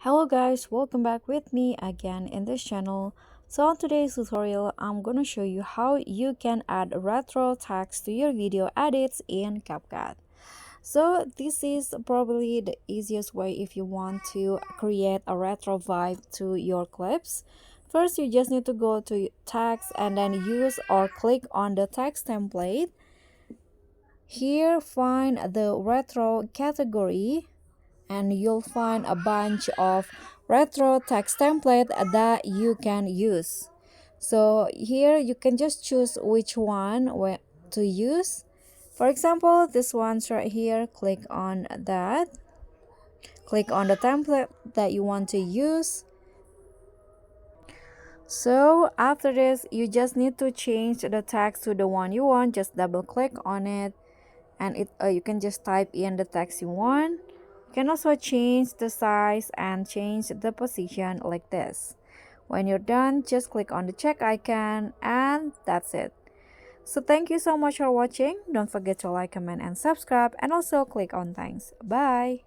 Hello guys, welcome back with me again in this channel. So on today's tutorial, I'm gonna show you how you can add retro text to your video edits in CapCut. So this is probably the easiest way if you want to create a retro vibe to your clips. First, you just need to go to text and then use or click on the text template. Here, find the retro category and you'll find a bunch of retro text template that you can use. So here you can just choose which one to use. For example, this one's right here. Click on that. Click on the template that you want to use. So after this, you just need to change the text to the one you want. Just double click on it and you can just type in the text you want. You can also change the size and change the position like this. When you're done, just click on the check icon and that's it. So thank you so much for watching. Don't forget to like, comment, and subscribe, and also click on thanks. Bye.